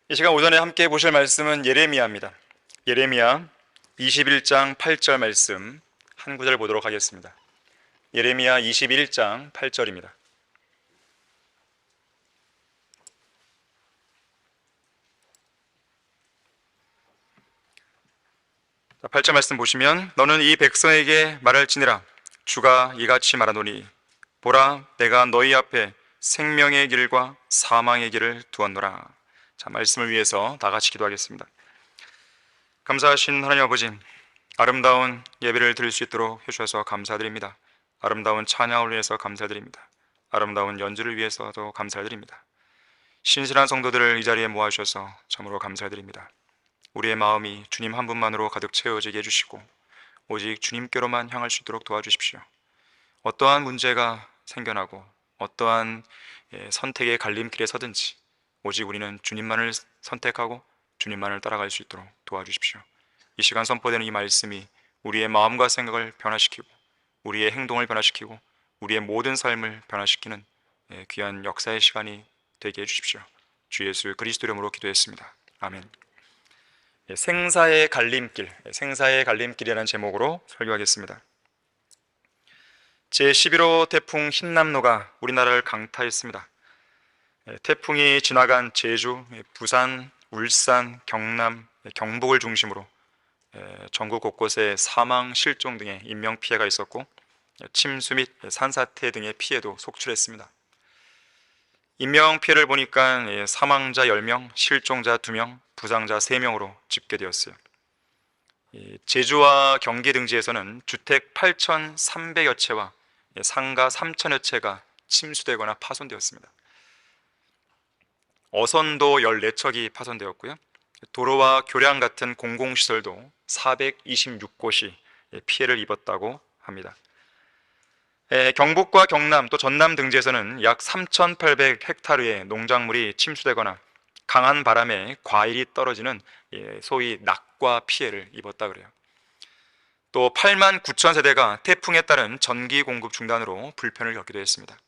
이 시간 오전에 함께 보실 말씀은 예레미야입니다. 예레미야 21장 8절 말씀 한 구절 보도록 하겠습니다. 예레미야 21장 8절입니다. 8절 말씀 보시면 너는 이 백성에게 말할지니라 주가 이같이 말하노니 보라 내가 너희 앞에 생명의 길과 사망의 길을 두었노라. 자, 말씀을 위해서 다 같이 기도하겠습니다. 감사하신 하나님 아버지, 아름다운 예배를 드릴 수 있도록 해주셔서 감사드립니다. 아름다운 찬양을 위해서 감사드립니다. 아름다운 연주를 위해서도 감사드립니다. 신실한 성도들을 이 자리에 모아주셔서 참으로 감사드립니다. 우리의 마음이 주님 한 분만으로 가득 채워지게 해주시고 오직 주님께로만 향할 수 있도록 도와주십시오. 어떠한 문제가 생겨나고 어떠한 선택의 갈림길에 서든지 오직 우리는 주님만을 선택하고 주님만을 따라갈 수 있도록 도와주십시오. 이 시간 선포되는 이 말씀이 우리의 마음과 생각을 변화시키고 우리의 행동을 변화시키고 우리의 모든 삶을 변화시키는 귀한 역사의 시간이 되게 해주십시오. 주 예수 그리스도 이름으로 기도했습니다. 아멘. 생사의 갈림길, 생사의 갈림길이라는 제목으로 설교하겠습니다. 제11호 태풍 흰남노가 우리나라를 강타했습니다. 태풍이 지나간 제주, 부산, 울산, 경남, 경북을 중심으로 전국 곳곳에 사망, 실종 등의 인명피해가 있었고 침수 및 산사태 등의 피해도 속출했습니다. 인명피해를 보니까 사망자 10명, 실종자 2명, 부상자 3명으로 집계되었어요. 제주와 경기 등지에서는 주택 8,300여 채와 상가 3천여 채가 침수되거나 파손되었습니다. 어선도 14척이 파손되었고요. 도로와 교량 같은 공공시설도 426곳이 피해를 입었다고 합니다. 경북과 경남 또 전남 등지에서는 약 3,800헥타르의 농작물이 침수되거나 강한 바람에 과일이 떨어지는 소위 낙과 피해를 입었다 그래요. 또 8만 9천 세대가 태풍에 따른 전기 공급 중단으로 불편을 겪기도 했습니다.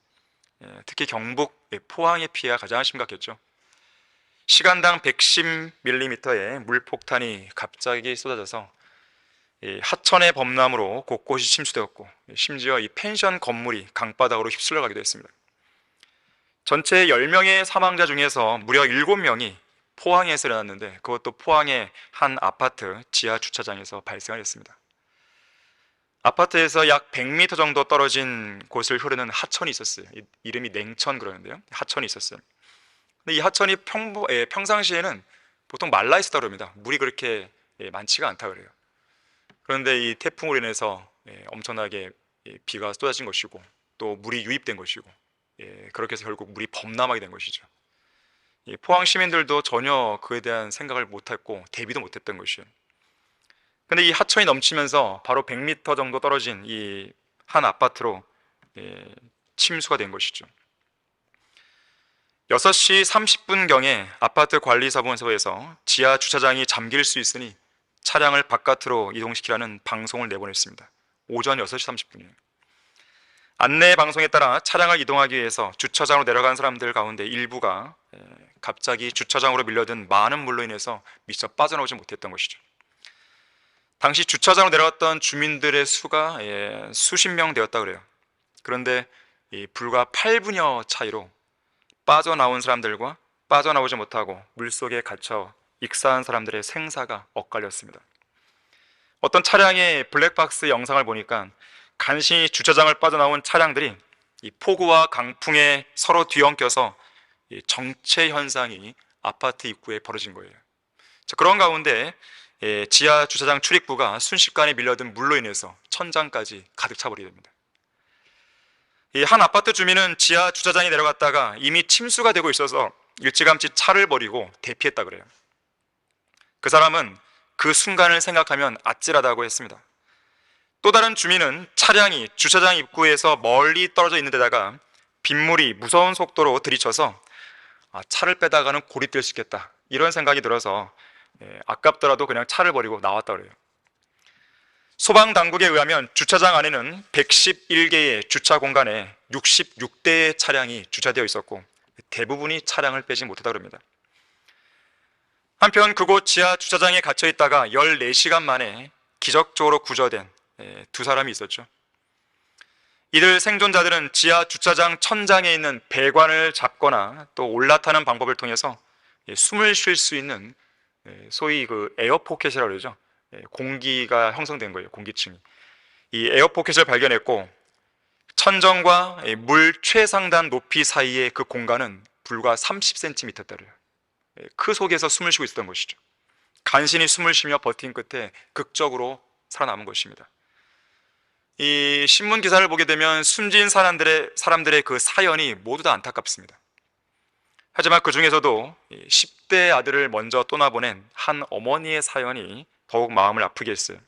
특히 경북 포항의 피해가 가장 심각했죠. 시간당 110mm의 물폭탄이 갑자기 쏟아져서 하천의 범람으로 곳곳이 침수되었고 심지어 이 펜션 건물이 강바닥으로 휩쓸려 가기도 했습니다. 전체 10명의 사망자 중에서 무려 7명이 포항에서 일어났는데 그것도 포항의 한 아파트 지하 주차장에서 발생을 했습니다. 아파트에서 약 100m 정도 떨어진 곳을 흐르는 하천이 있었어요. 이름이 냉천 그러는데요. 하천이 있었어요. 근데 이 하천이 평상시에는 보통 말라 있었다고 합니다. 물이 그렇게 많지가 않다 그래요. 그런데 이 태풍으로 인해서 엄청나게 비가 쏟아진 것이고 또 물이 유입된 것이고 그렇게 해서 결국 물이 범람하게 된 것이죠. 포항 시민들도 전혀 그에 대한 생각을 못했고 대비도 못했던 것이에요. 근데 이 하천이 넘치면서 바로 100m 정도 떨어진 이 한 아파트로 침수가 된 것이죠. 6시 30분경에 아파트 관리사무소에서 지하 주차장이 잠길 수 있으니 차량을 바깥으로 이동시키라는 방송을 내보냈습니다. 오전 6시 30분이에요. 안내 방송에 따라 차량을 이동하기 위해서 주차장으로 내려간 사람들 가운데 일부가 갑자기 주차장으로 밀려든 많은 물로 인해서 미처 빠져나오지 못했던 것이죠. 당시 주차장으로 내려갔던 주민들의 수가 수십 명 되었다 그래요. 그런데 불과 8분여 차이로 빠져나온 사람들과 빠져나오지 못하고 물속에 갇혀 익사한 사람들의 생사가 엇갈렸습니다. 어떤 차량의 블랙박스 영상을 보니까 간신히 주차장을 빠져나온 차량들이 이 폭우와 강풍에 서로 뒤엉켜서 정체 현상이 아파트 입구에 벌어진 거예요. 자, 그런 가운데 지하 주차장 출입구가 순식간에 밀려든 물로 인해서 천장까지 가득 차버리게 됩니다. 이 한 아파트 주민은 지하 주차장에 내려갔다가 이미 침수가 되고 있어서 일찌감치 차를 버리고 대피했다 그래요. 그 사람은 그 순간을 생각하면 아찔하다고 했습니다. 또 다른 주민은 차량이 주차장 입구에서 멀리 떨어져 있는 데다가 빗물이 무서운 속도로 들이쳐서 차를 빼다가는 고립될 수 있겠다 이런 생각이 들어서 아깝더라도 그냥 차를 버리고 나왔다 그래요. 소방당국에 의하면 주차장 안에는 111개의 주차 공간에 66대의 차량이 주차되어 있었고 대부분이 차량을 빼지 못했다고 합니다. 한편 그곳 지하 주차장에 갇혀 있다가 14시간 만에 기적적으로 구조된 두 사람이 있었죠. 이들 생존자들은 지하 주차장 천장에 있는 배관을 잡거나 또 올라타는 방법을 통해서 숨을 쉴 수 있는 소위 그 에어포켓이라고 그러죠. 공기가 형성된 거예요. 공기층이. 이 에어포켓을 발견했고 천정과 물 최상단 높이 사이의 그 공간은 불과 30cm대래요. 그 속에서 숨을 쉬고 있었던 것이죠. 간신히 숨을 쉬며 버틴 끝에 극적으로 살아남은 것입니다. 이 신문 기사를 보게 되면 숨진 사람들의 그 사연이 모두 다 안타깝습니다. 하지만 그 중에서도 10대 아들을 먼저 떠나보낸 한 어머니의 사연이 더욱 마음을 아프게 했어요.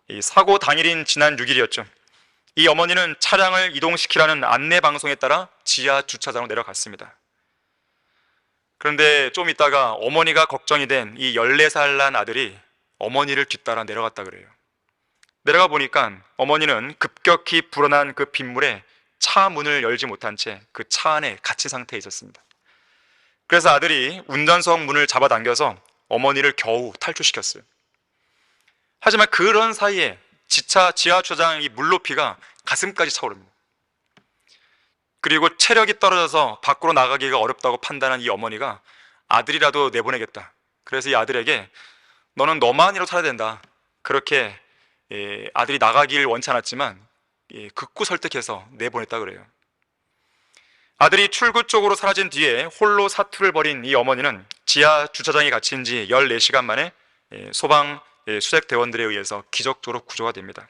이 사고 당일인 지난 6일이었죠. 이 어머니는 차량을 이동시키라는 안내 방송에 따라 지하 주차장으로 내려갔습니다. 그런데 좀 있다가 어머니가 걱정이 된 이 14살 난 아들이 어머니를 뒤따라 내려갔다 그래요. 내려가 보니까 어머니는 급격히 불어난 그 빗물에 차 문을 열지 못한 채 그 차 안에 갇힌 상태에 있었습니다. 그래서 아들이 운전석 문을 잡아당겨서 어머니를 겨우 탈출시켰어요. 하지만 그런 사이에 지하 주차장 이 물높이가 가슴까지 차오릅니다. 그리고 체력이 떨어져서 밖으로 나가기가 어렵다고 판단한 이 어머니가 아들이라도 내보내겠다. 그래서 이 아들에게 너는 너만이라도 살아야 된다. 그렇게 아들이 나가길 원치 않았지만 극구 설득해서 내보냈다 그래요. 아들이 출구 쪽으로 사라진 뒤에 홀로 사투를 벌인 이 어머니는 지하 주차장에 갇힌 지 14시간 만에 소방 수색 대원들에 의해서 기적적으로 구조가 됩니다.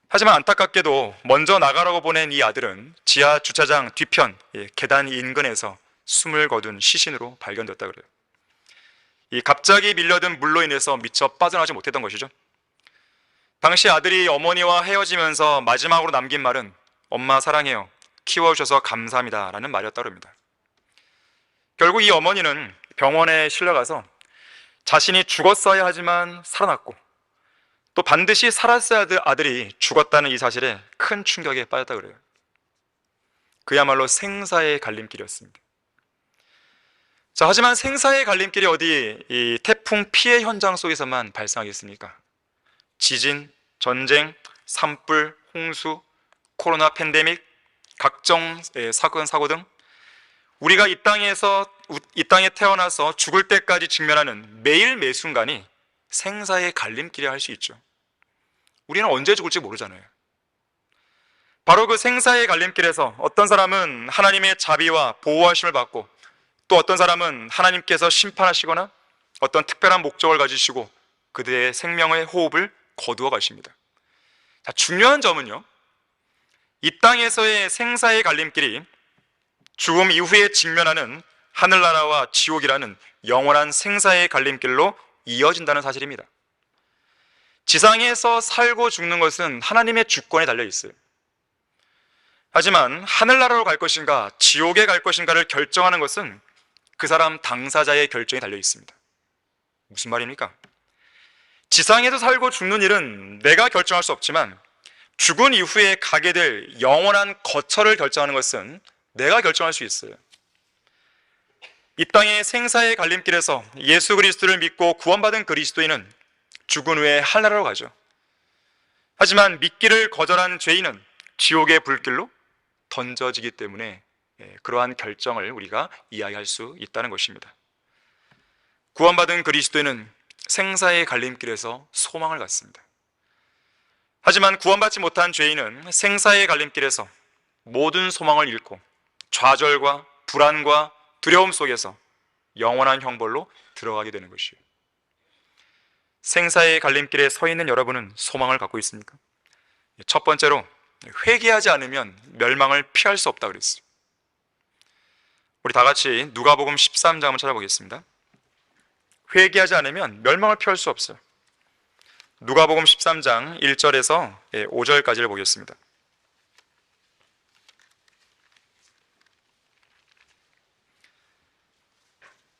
하지만 안타깝게도 먼저 나가라고 보낸 이 아들은 지하 주차장 뒤편 계단 인근에서 숨을 거둔 시신으로 발견됐다 그래요. 이 갑자기 밀려든 물로 인해서 미처 빠져나오지 못했던 것이죠. 당시 아들이 어머니와 헤어지면서 마지막으로 남긴 말은 엄마 사랑해요. 키워주셔서 감사합니다 라는 말이었다고 합니다. 결국 이 어머니는 병원에 실려가서 자신이 죽었어야 하지만 살아났고 또 반드시 살았어야 할 아들이 죽었다는 이 사실에 큰 충격에 빠졌다고 그래요. 그야말로 생사의 갈림길이었습니다. 자, 하지만 생사의 갈림길이 어디 이 태풍 피해 현장 속에서만 발생하겠습니까? 지진, 전쟁, 산불, 홍수, 코로나 팬데믹, 각종 사건, 사고 등 우리가 이 땅에 태어나서 죽을 때까지 직면하는 매일 매 순간이 생사의 갈림길이라 할 수 있죠. 우리는 언제 죽을지 모르잖아요. 바로 그 생사의 갈림길에서 어떤 사람은 하나님의 자비와 보호하심을 받고 또 어떤 사람은 하나님께서 심판하시거나 어떤 특별한 목적을 가지시고 그들의 생명의 호흡을 거두어 가십니다. 자, 중요한 점은요, 이 땅에서의 생사의 갈림길이 죽음 이후에 직면하는 하늘나라와 지옥이라는 영원한 생사의 갈림길로 이어진다는 사실입니다. 지상에서 살고 죽는 것은 하나님의 주권에 달려 있어요. 하지만 하늘나라로 갈 것인가 지옥에 갈 것인가를 결정하는 것은 그 사람 당사자의 결정에 달려 있습니다. 무슨 말입니까? 지상에서 살고 죽는 일은 내가 결정할 수 없지만 죽은 이후에 가게 될 영원한 거처를 결정하는 것은 내가 결정할 수 있어요. 이 땅의 생사의 갈림길에서 예수 그리스도를 믿고 구원받은 그리스도인은 죽은 후에 하늘나라로 가죠. 하지만 믿기를 거절한 죄인은 지옥의 불길로 던져지기 때문에 그러한 결정을 우리가 이야기할 수 있다는 것입니다. 구원받은 그리스도인은 생사의 갈림길에서 소망을 갖습니다. 하지만 구원받지 못한 죄인은 생사의 갈림길에서 모든 소망을 잃고 좌절과 불안과 두려움 속에서 영원한 형벌로 들어가게 되는 것이에요. 생사의 갈림길에 서 있는 여러분은 소망을 갖고 있습니까? 첫 번째로 회개하지 않으면 멸망을 피할 수 없다 그랬어요. 우리 다 같이 누가복음 13장 한번 찾아보겠습니다. 회개하지 않으면 멸망을 피할 수 없어요. 누가복음 13장 1절에서 5절까지를 보겠습니다.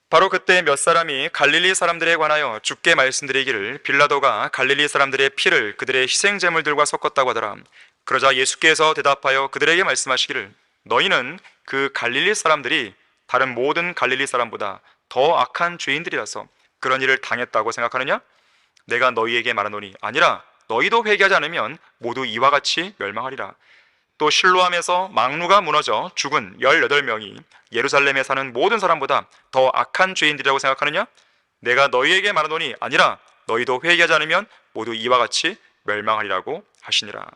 바로 그때 몇 사람이 갈릴리 사람들에 관하여 주께 말씀드리기를 빌라도가 갈릴리 사람들의 피를 그들의 희생제물들과 섞었다고 하더라. 그러자 예수께서 대답하여 그들에게 말씀하시기를 너희는 그 갈릴리 사람들이 다른 모든 갈릴리 사람보다 더 악한 죄인들이라서 그런 일을 당했다고 생각하느냐? 내가 너희에게 말하노니 아니라 너희도 회개하지 않으면 모두 이와 같이 멸망하리라. 또 실로암에서 망루가 무너져 죽은 18명이 예루살렘에 사는 모든 사람보다 더 악한 죄인들이라고 생각하느냐? 내가 너희에게 말하노니 아니라 너희도 회개하지 않으면 모두 이와 같이 멸망하리라고 하시니라.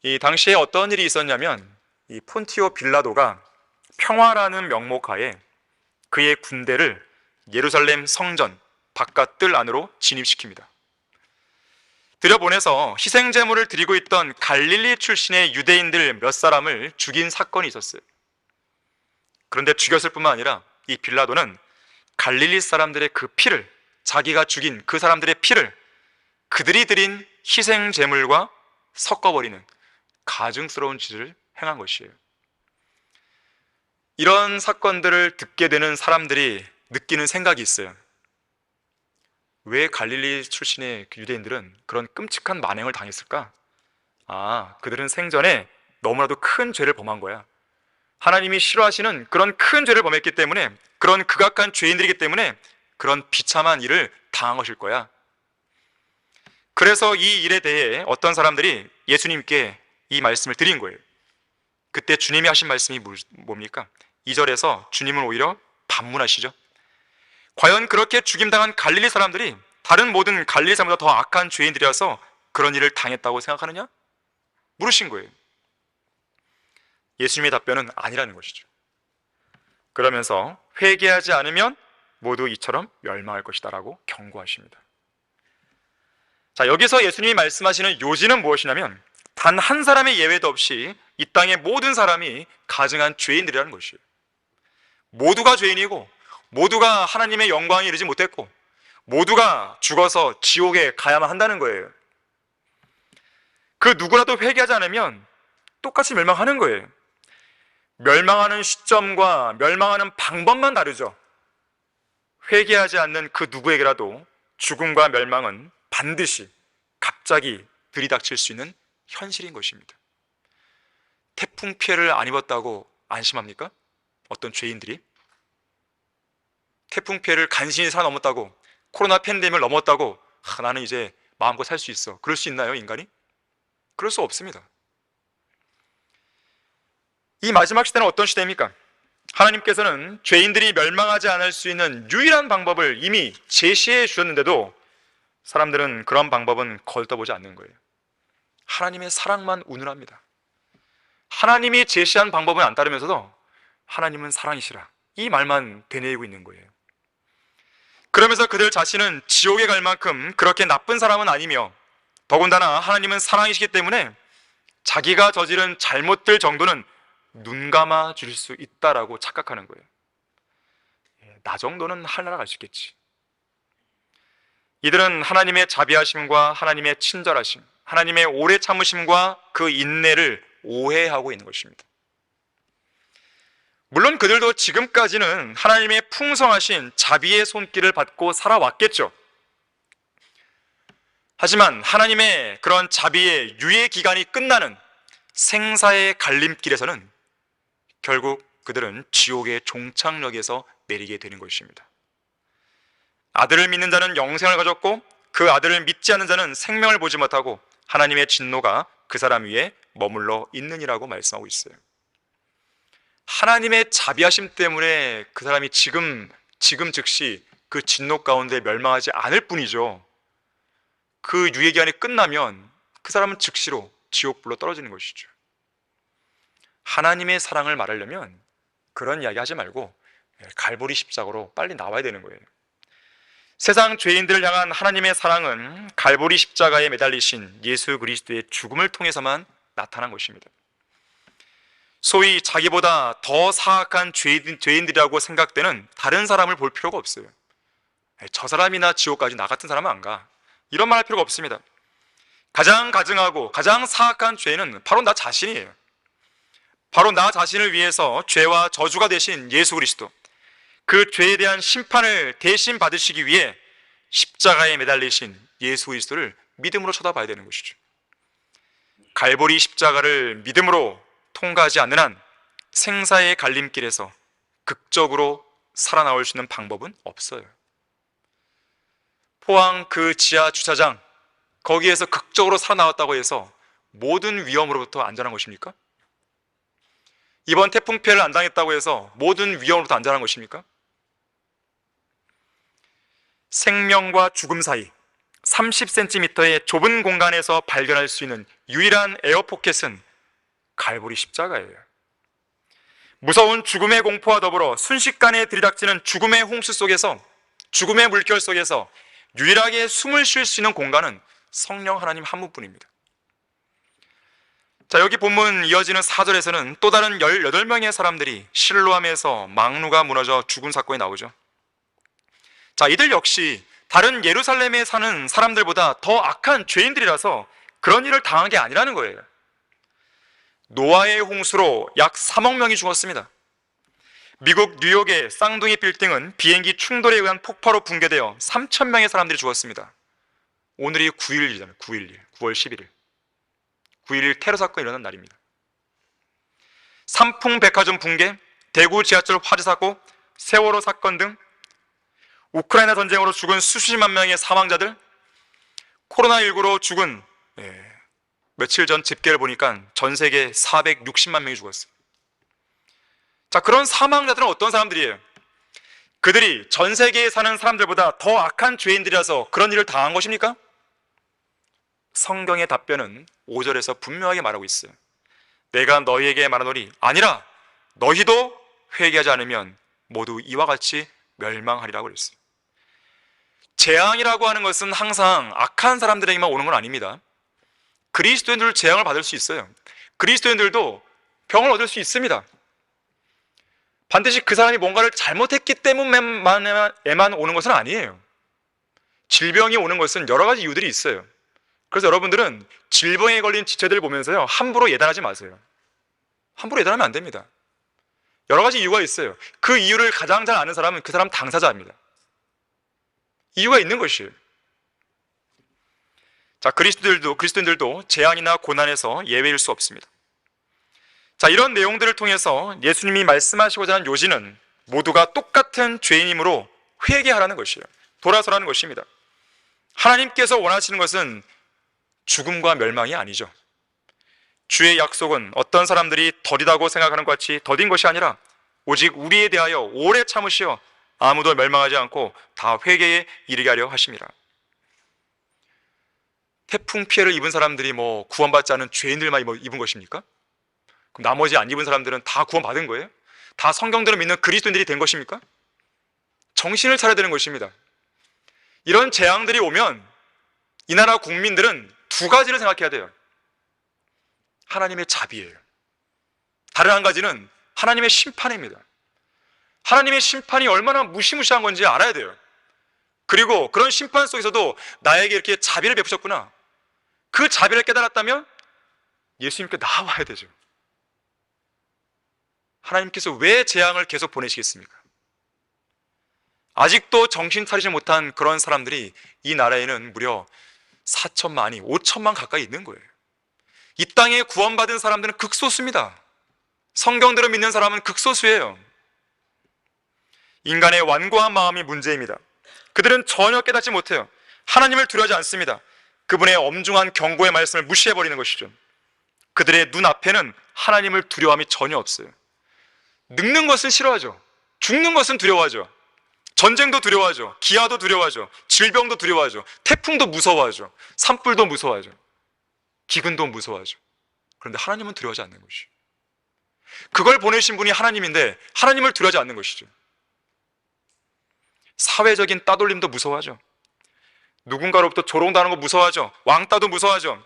이 당시에 어떤 일이 있었냐면 이 폰티오 빌라도가 평화라는 명목하에 그의 군대를 예루살렘 성전 바깥들 안으로 진입시킵니다. 들여보내서 희생제물을 드리고 있던 갈릴리 출신의 유대인들 몇 사람을 죽인 사건이 있었어요. 그런데 죽였을 뿐만 아니라 이 빌라도는 갈릴리 사람들의 그 피를, 자기가 죽인 그 사람들의 피를 그들이 드린 희생제물과 섞어버리는 가증스러운 짓을 행한 것이에요. 이런 사건들을 듣게 되는 사람들이 느끼는 생각이 있어요. 왜 갈릴리 출신의 유대인들은 그런 끔찍한 만행을 당했을까? 그들은 생전에 너무나도 큰 죄를 범한 거야. 하나님이 싫어하시는 그런 큰 죄를 범했기 때문에, 그런 극악한 죄인들이기 때문에 그런 비참한 일을 당한 것일 거야. 그래서 이 일에 대해 어떤 사람들이 예수님께 이 말씀을 드린 거예요. 그때 주님이 하신 말씀이 뭡니까? 2절에서 주님은 오히려 반문하시죠. 과연 그렇게 죽임당한 갈릴리 사람들이 다른 모든 갈릴리 사람보다 더 악한 죄인들이라서 그런 일을 당했다고 생각하느냐? 물으신 거예요. 예수님의 답변은 아니라는 것이죠. 그러면서 회개하지 않으면 모두 이처럼 멸망할 것이다 라고 경고하십니다. 자, 여기서 예수님이 말씀하시는 요지는 무엇이냐면 단 한 사람의 예외도 없이 이 땅의 모든 사람이 가증한 죄인들이라는 것이에요. 모두가 죄인이고 모두가 하나님의 영광에 이르지 못했고 모두가 죽어서 지옥에 가야만 한다는 거예요. 그 누구라도 회개하지 않으면 똑같이 멸망하는 거예요. 멸망하는 시점과 멸망하는 방법만 다르죠. 회개하지 않는 그 누구에게라도 죽음과 멸망은 반드시 갑자기 들이닥칠 수 있는 현실인 것입니다. 태풍 피해를 안 입었다고 안심합니까? 어떤 죄인들이? 태풍 피해를 간신히 살아넘었다고, 코로나 팬데믹을 넘었다고 나는 이제 마음껏 살 수 있어, 그럴 수 있나요, 인간이? 그럴 수 없습니다. 이 마지막 시대는 어떤 시대입니까? 하나님께서는 죄인들이 멸망하지 않을 수 있는 유일한 방법을 이미 제시해 주셨는데도 사람들은 그런 방법은 거들떠보지 않는 거예요. 하나님의 사랑만 운운합니다. 하나님이 제시한 방법은 안 따르면서도 하나님은 사랑이시라, 이 말만 되뇌이고 있는 거예요. 그러면서 그들 자신은 지옥에 갈 만큼 그렇게 나쁜 사람은 아니며, 더군다나 하나님은 사랑이시기 때문에 자기가 저지른 잘못들 정도는 눈 감아 줄 수 있다라고 착각하는 거예요. 나 정도는 하늘나라 갈 수 있겠지. 이들은 하나님의 자비하심과 하나님의 친절하심, 하나님의 오래 참으심과 그 인내를 오해하고 있는 것입니다. 물론 그들도 지금까지는 하나님의 풍성하신 자비의 손길을 받고 살아왔겠죠. 하지만 하나님의 그런 자비의 유예 기간이 끝나는 생사의 갈림길에서는 결국 그들은 지옥의 종착역에서 내리게 되는 것입니다. 아들을 믿는 자는 영생을 가졌고 그 아들을 믿지 않는 자는 생명을 보지 못하고 하나님의 진노가 그 사람 위에 머물러 있느니라고 말씀하고 있어요. 하나님의 자비하심 때문에 그 사람이 지금 즉시 그 진노 가운데 멸망하지 않을 뿐이죠. 그 유예기간이 끝나면 그 사람은 즉시로 지옥불로 떨어지는 것이죠. 하나님의 사랑을 말하려면 그런 이야기 하지 말고 갈보리 십자가로 빨리 나와야 되는 거예요. 세상 죄인들을 향한 하나님의 사랑은 갈보리 십자가에 매달리신 예수 그리스도의 죽음을 통해서만 나타난 것입니다. 소위 자기보다 더 사악한 죄인들이라고 생각되는 다른 사람을 볼 필요가 없어요. 저 사람이나 지옥까지 나 같은 사람은 안 가, 이런 말 할 필요가 없습니다. 가장 가증하고 가장 사악한 죄는 바로 나 자신이에요. 바로 나 자신을 위해서 죄와 저주가 되신 예수 그리스도, 그 죄에 대한 심판을 대신 받으시기 위해 십자가에 매달리신 예수 그리스도를 믿음으로 쳐다봐야 되는 것이죠. 갈보리 십자가를 믿음으로 통과하지 않는 한 생사의 갈림길에서 극적으로 살아나올 수 있는 방법은 없어요. 포항 그 지하 주차장, 거기에서 극적으로 살아나왔다고 해서 모든 위험으로부터 안전한 것입니까? 이번 태풍 피해를 안 당했다고 해서 모든 위험으로부터 안전한 것입니까? 생명과 죽음 사이 30cm의 좁은 공간에서 발견할 수 있는 유일한 에어포켓은 갈보리 십자가예요. 무서운 죽음의 공포와 더불어 순식간에 들이닥치는 죽음의 홍수 속에서, 죽음의 물결 속에서 유일하게 숨을 쉴 수 있는 공간은 성령 하나님 한 분뿐입니다. 자, 여기 본문 이어지는 4절에서는 또 다른 18명의 사람들이 실로암에서 망루가 무너져 죽은 사건이 나오죠. 자, 이들 역시 다른 예루살렘에 사는 사람들보다 더 악한 죄인들이라서 그런 일을 당한 게 아니라는 거예요. 노아의 홍수로 약 3억 명이 죽었습니다. 미국 뉴욕의 쌍둥이 빌딩은 비행기 충돌에 의한 폭파로 붕괴되어 3천 명의 사람들이 죽었습니다. 오늘이 9.11이잖아요. 9.11, 9월 11일. 9.11 테러 사건이 일어난 날입니다. 삼풍백화점 붕괴, 대구 지하철 화재 사고, 세월호 사건 등 우크라이나 전쟁으로 죽은 수십만 명의 사망자들, 코로나19로 죽은, 며칠 전 집계를 보니까 전 세계 460만 명이 죽었어요. 자, 그런 사망자들은 어떤 사람들이에요? 그들이 전 세계에 사는 사람들보다 더 악한 죄인들이라서 그런 일을 당한 것입니까? 성경의 답변은 5절에서 분명하게 말하고 있어요. 내가 너희에게 말하노니 아니라 너희도 회개하지 않으면 모두 이와 같이 멸망하리라고 그랬어요. 재앙이라고 하는 것은 항상 악한 사람들에게만 오는 건 아닙니다. 그리스도인들 재앙을 받을 수 있어요. 그리스도인들도 병을 얻을 수 있습니다. 반드시 그 사람이 뭔가를 잘못했기 때문에만 오는 것은 아니에요. 질병이 오는 것은 여러 가지 이유들이 있어요. 그래서 여러분들은 질병에 걸린 지체들을 보면서요, 함부로 예단하지 마세요. 함부로 예단하면 안 됩니다. 여러 가지 이유가 있어요. 그 이유를 가장 잘 아는 사람은 그 사람 당사자입니다. 이유가 있는 것이에요. 자, 그리스도인들도 재앙이나 고난에서 예외일 수 없습니다. 자, 이런 내용들을 통해서 예수님이 말씀하시고자 하는 요지는 모두가 똑같은 죄인이므로 회개하라는 것이에요. 돌아서라는 것입니다. 하나님께서 원하시는 것은 죽음과 멸망이 아니죠. 주의 약속은 어떤 사람들이 더디다고 생각하는 것 같이 더딘 것이 아니라 오직 우리에 대하여 오래 참으시어 아무도 멸망하지 않고 다 회개에 이르게 하려 하심이라. 태풍 피해를 입은 사람들이 뭐 구원받지 않은 죄인들만 입은 것입니까? 그럼 나머지 안 입은 사람들은 다 구원받은 거예요? 다 성경대로 믿는 그리스도인들이 된 것입니까? 정신을 차려야 되는 것입니다. 이런 재앙들이 오면 이 나라 국민들은 두 가지를 생각해야 돼요. 하나님의 자비예요. 다른 한 가지는 하나님의 심판입니다. 하나님의 심판이 얼마나 무시무시한 건지 알아야 돼요. 그리고 그런 심판 속에서도 나에게 이렇게 자비를 베푸셨구나. 그 자비를 깨달았다면 예수님께 나와야 되죠. 하나님께서 왜 재앙을 계속 보내시겠습니까? 아직도 정신 차리지 못한 그런 사람들이 이 나라에는 무려 4천만이 5천만 가까이 있는 거예요. 이 땅에 구원받은 사람들은 극소수입니다. 성경대로 믿는 사람은 극소수예요. 인간의 완고한 마음이 문제입니다. 그들은 전혀 깨닫지 못해요. 하나님을 두려워하지 않습니다. 그분의 엄중한 경고의 말씀을 무시해버리는 것이죠. 그들의 눈앞에는 하나님을 두려워함이 전혀 없어요. 늙는 것은 싫어하죠. 죽는 것은 두려워하죠. 전쟁도 두려워하죠. 기아도 두려워하죠. 질병도 두려워하죠. 태풍도 무서워하죠. 산불도 무서워하죠. 기근도 무서워하죠. 그런데 하나님은 두려워하지 않는 것이죠. 그걸 보내신 분이 하나님인데 하나님을 두려워하지 않는 것이죠. 사회적인 따돌림도 무서워하죠. 누군가로부터 조롱당하는 거 무서워하죠. 왕따도 무서워하죠.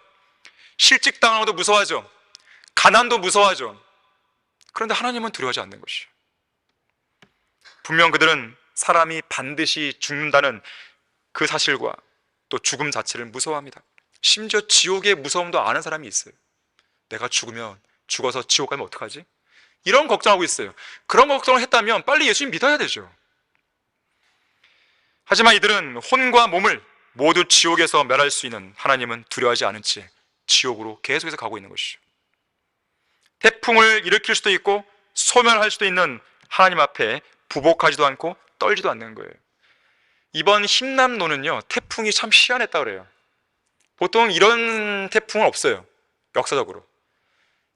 실직당하는 것도 무서워하죠. 가난도 무서워하죠. 그런데 하나님은 두려워하지 않는 것이죠. 분명 그들은 사람이 반드시 죽는다는 그 사실과 또 죽음 자체를 무서워합니다. 심지어 지옥의 무서움도 아는 사람이 있어요. 내가 죽어서 지옥 가면 어떡하지? 이런 걱정하고 있어요. 그런 걱정을 했다면 빨리 예수님 믿어야 되죠. 하지만 이들은 혼과 몸을 모두 지옥에서 멸할 수 있는 하나님은 두려워하지 않은 채 지옥으로 계속해서 가고 있는 것이죠. 태풍을 일으킬 수도 있고 소멸할 수도 있는 하나님 앞에 부복하지도 않고 떨지도 않는 거예요. 이번 힘남노는요, 태풍이 참 희한했다 그래요. 보통 이런 태풍은 없어요. 역사적으로.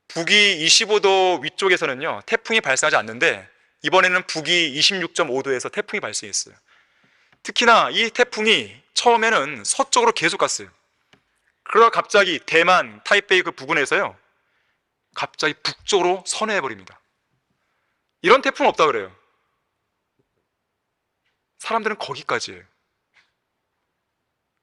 북위 25도 위쪽에서는요, 태풍이 발생하지 않는데 이번에는 북위 26.5도에서 태풍이 발생했어요. 특히나 이 태풍이 처음에는 서쪽으로 계속 갔어요. 그러다 갑자기 대만 타이베이 그 부근에서요, 갑자기 북쪽으로 선회해버립니다. 이런 태풍 없다 그래요. 사람들은 거기까지예요.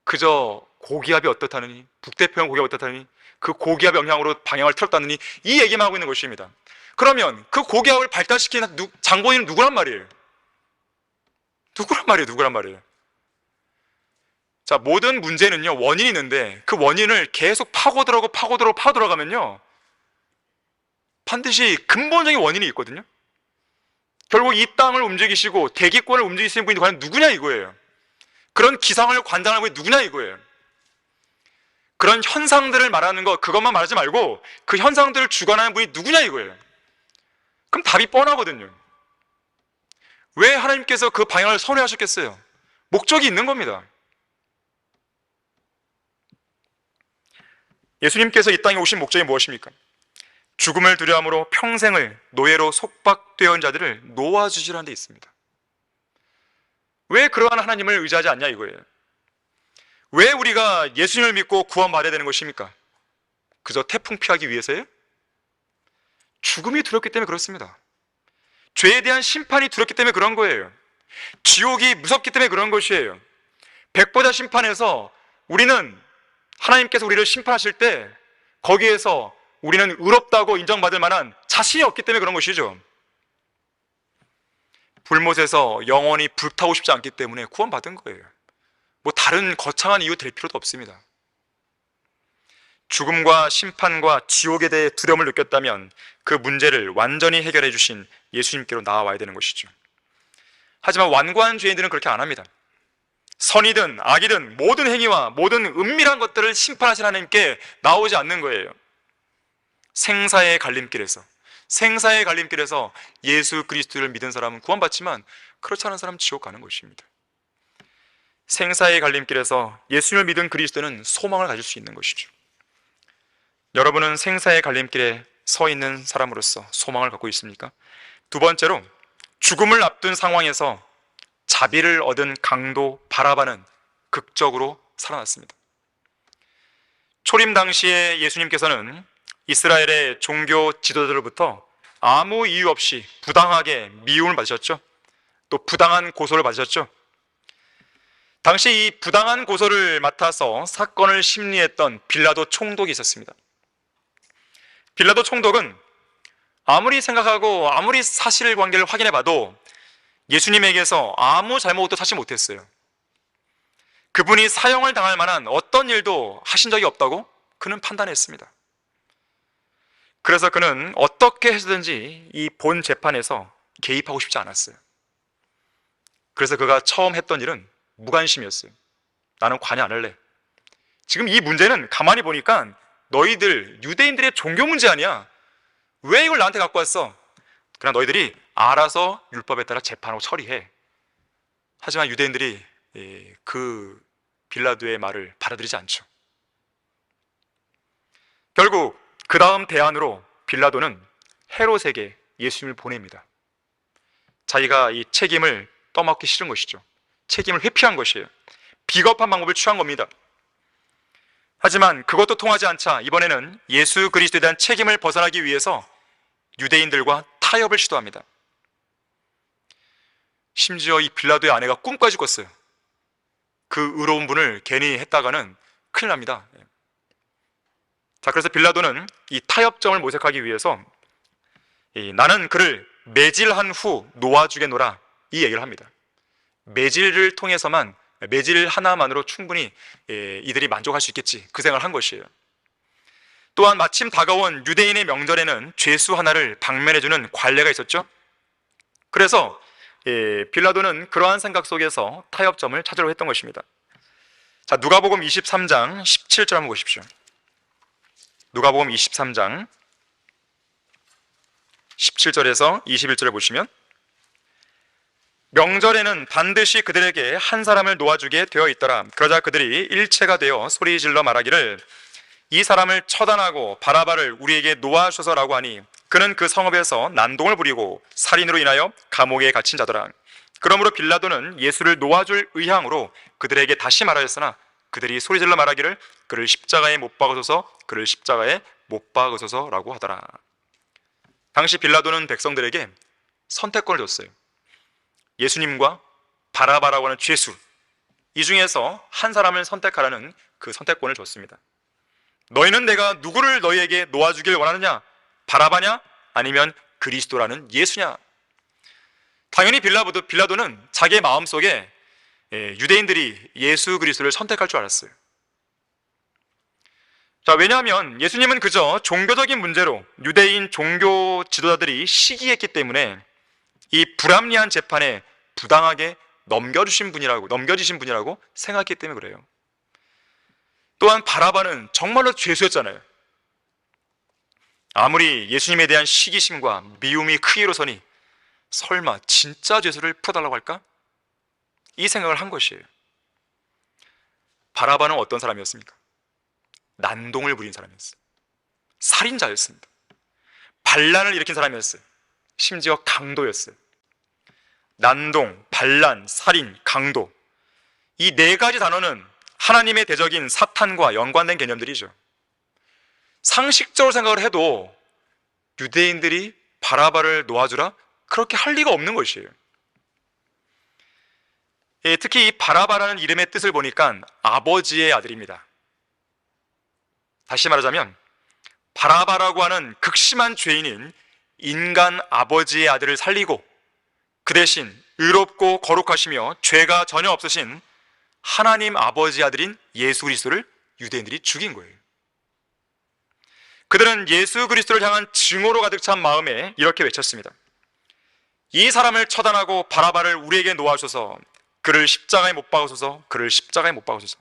그저 고기압이 어떻다느니, 북태평양 고기압이 어떻다느니, 그 고기압의 영향으로 방향을 틀었다느니, 이 얘기만 하고 있는 것입니다. 그러면 그 고기압을 발달시킨 장본인은 누구란 말이에요? 누구란 말이에요? 자, 모든 문제는요, 원인이 있는데 그 원인을 계속 파고들어가면요, 반드시 근본적인 원인이 있거든요. 결국 이 땅을 움직이시고 대기권을 움직이시는 분이 과연 누구냐 이거예요. 그런 기상을 관장하는 분이 누구냐 이거예요. 그런 현상들을 말하는 거, 그것만 말하지 말고 그 현상들을 주관하는 분이 누구냐 이거예요. 그럼 답이 뻔하거든요. 왜 하나님께서 그 방향을 선회하셨겠어요? 목적이 있는 겁니다. 예수님께서 이 땅에 오신 목적이 무엇입니까? 죽음을 두려움으로 평생을 노예로 속박되어 온 자들을 놓아주시라는 데 있습니다. 왜 그러한 하나님을 의지하지 않냐 이거예요. 왜 우리가 예수님을 믿고 구원받아야 되는 것입니까? 그저 태풍 피하기 위해서예요? 죽음이 두렵기 때문에 그렇습니다. 죄에 대한 심판이 두렵기 때문에 그런 거예요. 지옥이 무섭기 때문에 그런 것이에요. 백보자 심판에서 우리는 하나님께서 우리를 심판하실 때 거기에서 우리는 의롭다고 인정받을 만한 자신이 없기 때문에 그런 것이죠. 불못에서 영원히 불타고 싶지 않기 때문에 구원받은 거예요. 뭐 다른 거창한 이유 될 필요도 없습니다. 죽음과 심판과 지옥에 대해 두려움을 느꼈다면 그 문제를 완전히 해결해 주신 예수님께로 나아와야 되는 것이죠. 하지만 완고한 죄인들은 그렇게 안 합니다. 선이든 악이든 모든 행위와 모든 은밀한 것들을 심판하신 하나님께 나오지 않는 거예요. 생사의 갈림길에서 예수 그리스도를 믿은 사람은 구원받지만 그렇지 않은 사람은 지옥 가는 것입니다. 생사의 갈림길에서 예수님을 믿은 그리스도는 소망을 가질 수 있는 것이죠. 여러분은 생사의 갈림길에 서 있는 사람으로서 소망을 갖고 있습니까? 두 번째로, 죽음을 앞둔 상황에서 자비를 얻은 강도 바라바는 극적으로 살아났습니다. 초림 당시에 예수님께서는 이스라엘의 종교 지도자들로부터 아무 이유 없이 부당하게 미움을 받으셨죠. 또 부당한 고소를 받으셨죠. 당시 이 부당한 고소를 맡아서 사건을 심리했던 빌라도 총독이 있었습니다. 빌라도 총독은 아무리 생각하고 아무리 사실관계를 확인해 봐도 예수님에게서 아무 잘못도 찾지 못했어요. 그분이 사형을 당할 만한 어떤 일도 하신 적이 없다고 그는 판단했습니다. 그래서 그는 어떻게 해서든지 이 본 재판에서 개입하고 싶지 않았어요. 그래서 그가 처음 했던 일은 무관심이었어요. 나는 관여 안 할래. 지금 이 문제는 가만히 보니까 너희들 유대인들의 종교 문제 아니야. 왜 이걸 나한테 갖고 왔어? 그러나 너희들이 알아서 율법에 따라 재판하고 처리해. 하지만 유대인들이 그 빌라도의 말을 받아들이지 않죠. 결국 그 다음 대안으로 빌라도는 헤롯에게 예수님을 보냅니다. 자기가 이 책임을 떠맡기 싫은 것이죠. 책임을 회피한 것이에요. 비겁한 방법을 취한 겁니다. 하지만 그것도 통하지 않자 이번에는 예수 그리스도에 대한 책임을 벗어나기 위해서 유대인들과 타협을 시도합니다. 심지어 이 빌라도의 아내가 꿈까지 꿨어요. 그 의로운 분을 괜히 했다가는 큰일 납니다. 자, 그래서 빌라도는 이 타협점을 모색하기 위해서 나는 그를 매질한 후 놓아주겠노라 이 얘기를 합니다. 매질을 통해서만, 매질 하나만으로 충분히 이들이 만족할 수 있겠지, 그 생각을 한 것이에요. 또한 마침 다가온 유대인의 명절에는 죄수 하나를 방면해주는 관례가 있었죠. 그래서 빌라도는 그러한 생각 속에서 타협점을 찾으려고 했던 것입니다. 자, 누가복음 23장 17절 한번 보십시오. 누가복음 23장 17절에서 21절을 보시면 명절에는 반드시 그들에게 한 사람을 놓아주게 되어 있더라. 그러자 그들이 일체가 되어 소리질러 말하기를 이 사람을 처단하고 바라바를 우리에게 놓아주소서라고 하니 그는 그 성읍에서 난동을 부리고 살인으로 인하여 감옥에 갇힌 자더라. 그러므로 빌라도는 예수를 놓아줄 의향으로 그들에게 다시 말하였으나 그들이 소리질러 말하기를 그를 십자가에 못 박으소서, 그를 십자가에 못 박으소서라고 하더라. 당시 빌라도는 백성들에게 선택권을 줬어요. 예수님과 바라바라고 하는 죄수, 이 중에서 한 사람을 선택하라는 그 선택권을 줬습니다. 너희는 내가 누구를 너희에게 놓아주길 원하느냐? 바라바냐? 아니면 그리스도라는 예수냐? 당연히 빌라도는 자기의 마음속에 유대인들이 예수 그리스도를 선택할 줄 알았어요. 자, 왜냐하면 예수님은 그저 종교적인 문제로 유대인 종교 지도자들이 시기했기 때문에 이 불합리한 재판에 부당하게 넘겨지신 분이라고 생각했기 때문에 그래요. 또한 바라바는 정말로 죄수였잖아요. 아무리 예수님에 대한 시기심과 미움이 크기로서니 설마 진짜 죄수를 풀어달라고 할까? 이 생각을 한 것이에요. 바라바는 어떤 사람이었습니까? 난동을 부린 사람이었어요. 살인자였습니다. 반란을 일으킨 사람이었어요. 심지어 강도였어요. 난동, 반란, 살인, 강도, 이 네 가지 단어는 하나님의 대적인 사탄과 연관된 개념들이죠. 상식적으로 생각을 해도 유대인들이 바라바를 놓아주라? 그렇게 할 리가 없는 것이에요. 특히 이 바라바라는 이름의 뜻을 보니까 아버지의 아들입니다. 다시 말하자면 바라바라고 하는 극심한 죄인인 인간 아버지의 아들을 살리고 그 대신 의롭고 거룩하시며 죄가 전혀 없으신 하나님 아버지 아들인 예수 그리스도를 유대인들이 죽인 거예요. 그들은 예수 그리스도를 향한 증오로 가득 찬 마음에 이렇게 외쳤습니다. 이 사람을 처단하고 바라바를 우리에게 놓아주소서, 그를 십자가에 못 박으소서, 그를 십자가에 못 박으소서.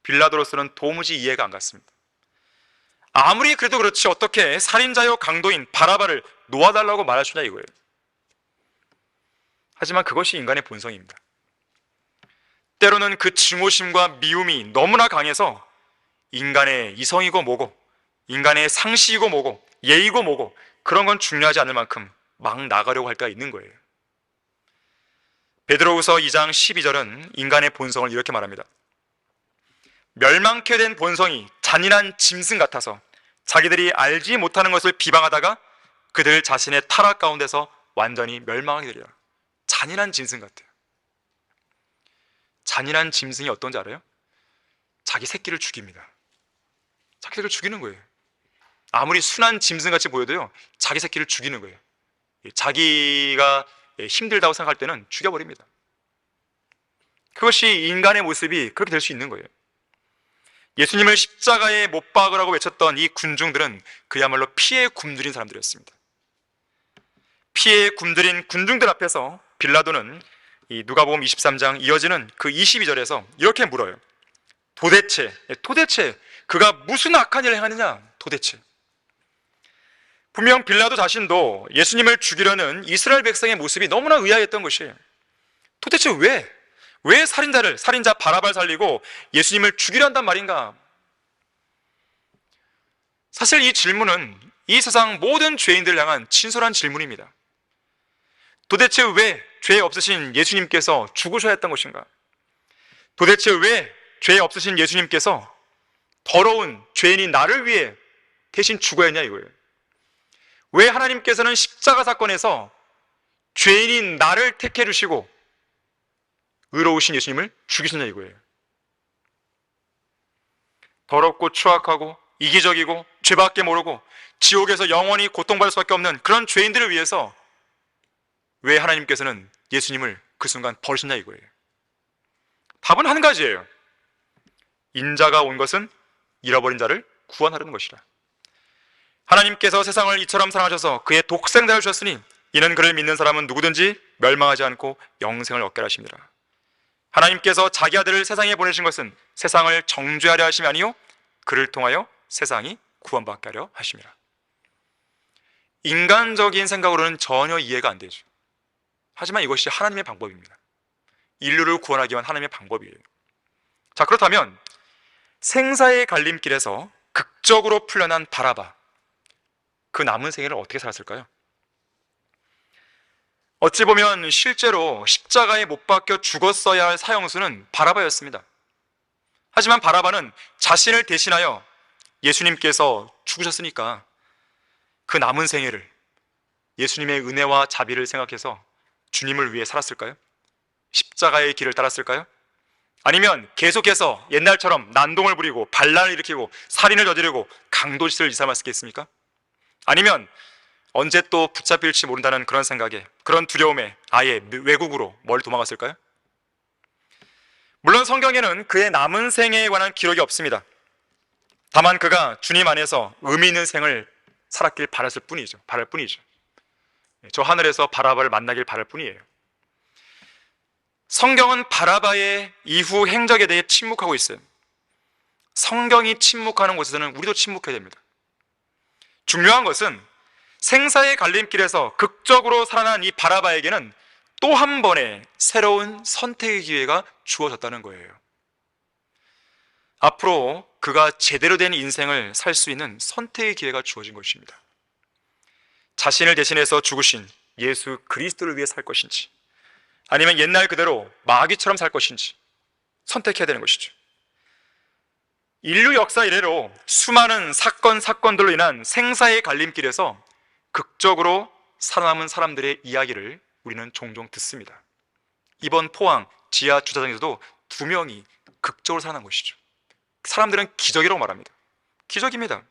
빌라도로서는 도무지 이해가 안 갔습니다. 아무리 그래도 그렇지 어떻게 살인자요 강도인 바라바를 놓아달라고 말할 수냐 이거예요. 하지만 그것이 인간의 본성입니다. 때로는 그 증오심과 미움이 너무나 강해서 인간의 이성이고 뭐고 인간의 상식이고 뭐고 예의고 뭐고 그런 건 중요하지 않을 만큼 막 나가려고 할 때가 있는 거예요. 베드로후서 2장 12절은 인간의 본성을 이렇게 말합니다. 멸망케 된 본성이 잔인한 짐승 같아서 자기들이 알지 못하는 것을 비방하다가 그들 자신의 타락 가운데서 완전히 멸망하게 되리라. 잔인한 짐승 같아요. 잔인한 짐승이 어떤지 알아요? 자기 새끼를 죽입니다. 자기 새끼를 죽이는 거예요. 아무리 순한 짐승같이 보여도요, 자기 새끼를 죽이는 거예요. 자기가 힘들다고 생각할 때는 죽여버립니다. 그것이 인간의 모습이 그렇게 될 수 있는 거예요. 예수님을 십자가에 못 박으라고 외쳤던 이 군중들은 그야말로 피에 굶주린 사람들이었습니다. 피에 굶주린 군중들 앞에서 빌라도는 이 누가복음 23장 이어지는 그 22절에서 이렇게 물어요. 도대체 그가 무슨 악한 일을 행하느냐? 도대체. 분명 빌라도 자신도 예수님을 죽이려는 이스라엘 백성의 모습이 너무나 의아했던 것이에요. 도대체 왜 살인자 바라바를 살리고 예수님을 죽이려 한단 말인가? 사실 이 질문은 이 세상 모든 죄인들을 향한 진솔한 질문입니다. 도대체 왜 죄 없으신 예수님께서 죽으셔야 했던 것인가? 도대체 왜 죄 없으신 예수님께서 더러운 죄인인 나를 위해 대신 죽어야 했냐 이거예요. 왜 하나님께서는 십자가 사건에서 죄인인 나를 택해 주시고 의로우신 예수님을 죽이셨냐 이거예요. 더럽고 추악하고 이기적이고 죄밖에 모르고 지옥에서 영원히 고통받을 수밖에 없는 그런 죄인들을 위해서 왜 하나님께서는 예수님을 그 순간 버리셨냐 이거예요. 답은 한 가지예요. 인자가 온 것은 잃어버린 자를 구원하려는 것이라. 하나님께서 세상을 이처럼 사랑하셔서 그의 독생자를 주셨으니 이는 그를 믿는 사람은 누구든지 멸망하지 않고 영생을 얻게 하십니다. 하나님께서 자기 아들을 세상에 보내신 것은 세상을 정죄하려 하심이 아니요 그를 통하여 세상이 구원받게 하려 하심이라. 인간적인 생각으로는 전혀 이해가 안 되죠. 하지만 이것이 하나님의 방법입니다. 인류를 구원하기 위한 하나님의 방법이에요. 자, 그렇다면 생사의 갈림길에서 극적으로 풀려난 바라바, 그 남은 생애를 어떻게 살았을까요? 어찌 보면 실제로 십자가에 못 박혀 죽었어야 할 사형수는 바라바였습니다. 하지만 바라바는 자신을 대신하여 예수님께서 죽으셨으니까 그 남은 생애를 예수님의 은혜와 자비를 생각해서 주님을 위해 살았을까요? 십자가의 길을 따랐을까요? 아니면 계속해서 옛날처럼 난동을 부리고 반란을 일으키고 살인을 저지르고 강도짓을 일삼았겠습니까? 아니면 언제 또 붙잡힐지 모른다는 그런 생각에, 그런 두려움에 아예 외국으로 멀리 도망갔을까요? 물론 성경에는 그의 남은 생애에 관한 기록이 없습니다. 다만 그가 주님 안에서 의미 있는 생을 살았길 바랄 뿐이죠. 저 하늘에서 바라바를 만나길 바랄 뿐이에요. 성경은 바라바의 이후 행적에 대해 침묵하고 있어요. 성경이 침묵하는 곳에서는 우리도 침묵해야 됩니다. 중요한 것은 생사의 갈림길에서 극적으로 살아난 이 바라바에게는 또 한 번의 새로운 선택의 기회가 주어졌다는 거예요. 앞으로 그가 제대로 된 인생을 살 수 있는 선택의 기회가 주어진 것입니다. 자신을 대신해서 죽으신 예수 그리스도를 위해 살 것인지, 아니면 옛날 그대로 마귀처럼 살 것인지 선택해야 되는 것이죠. 인류 역사 이래로 수많은 사건들로 인한 생사의 갈림길에서 극적으로 살아남은 사람들의 이야기를 우리는 종종 듣습니다. 이번 포항 지하 주차장에서도 2명이 극적으로 살아난 것이죠. 사람들은 기적이라고 말합니다. 기적입니다.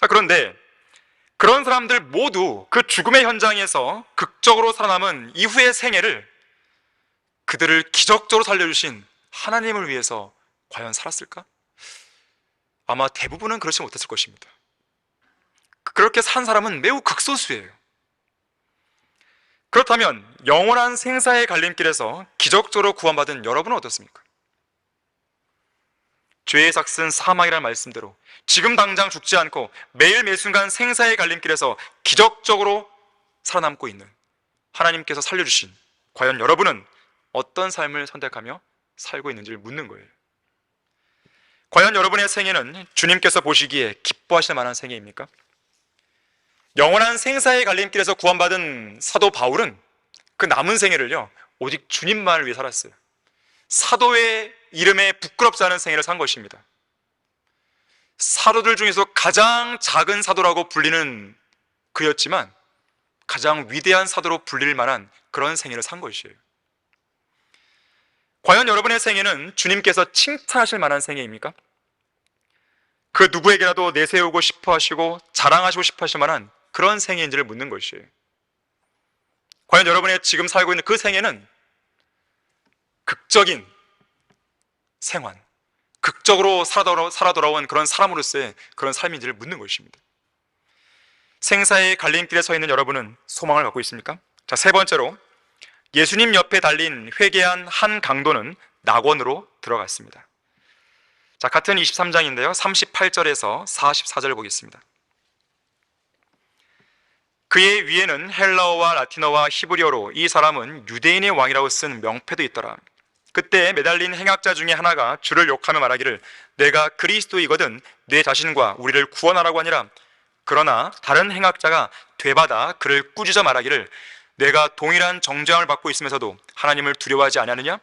자, 그런데 그런 사람들 모두 그 죽음의 현장에서 극적으로 살아남은 이후의 생애를 그들을 기적적으로 살려주신 하나님을 위해서 과연 살았을까? 아마 대부분은 그렇지 못했을 것입니다. 그렇게 산 사람은 매우 극소수예요. 그렇다면 영원한 생사의 갈림길에서 기적적으로 구원받은 여러분은 어떻습니까? 죄의 삭슨 사망이라는 말씀대로 지금 당장 죽지 않고 매일 매순간 생사의 갈림길에서 기적적으로 살아남고 있는 하나님께서 살려주신 과연 여러분은 어떤 삶을 선택하며 살고 있는지를 묻는 거예요. 과연 여러분의 생애는 주님께서 보시기에 기뻐하실 만한 생애입니까? 영원한 생사의 갈림길에서 구원받은 사도 바울은 그 남은 생애를요 오직 주님만을 위해 살았어요. 사도의 이름에 부끄럽지 않은 생애를 산 것입니다. 사도들 중에서 가장 작은 사도라고 불리는 그였지만 가장 위대한 사도로 불릴 만한 그런 생애를 산 것이에요. 과연 여러분의 생애는 주님께서 칭찬하실 만한 생애입니까? 그 누구에게라도 내세우고 싶어 하시고 자랑하시고 싶어 하실 만한 그런 생애인지를 묻는 것이에요. 과연 여러분의 지금 살고 있는 그 생애는 극적인 생활, 극적으로 살아 돌아온 그런 사람으로서의 그런 삶인지를 묻는 것입니다. 생사의 갈림길에 서 있는 여러분은 소망을 갖고 있습니까? 자, 세 번째로 예수님 옆에 달린 회개한 한 강도는 낙원으로 들어갔습니다. 자, 같은 23장인데요 38절에서 44절을 보겠습니다. 그의 위에는 헬라어와 라틴어와 히브리어로 이 사람은 유대인의 왕이라고 쓴 명패도 있더라. 그때 매달린 행악자 중에 하나가 주를 욕하며 말하기를 내가 그리스도이거든 내 자신과 우리를 구원하라고 하니라. 그러나 다른 행악자가 되받아 그를 꾸짖어 말하기를 내가 동일한 정죄함을 받고 있으면서도 하나님을 두려워하지 아니하느냐?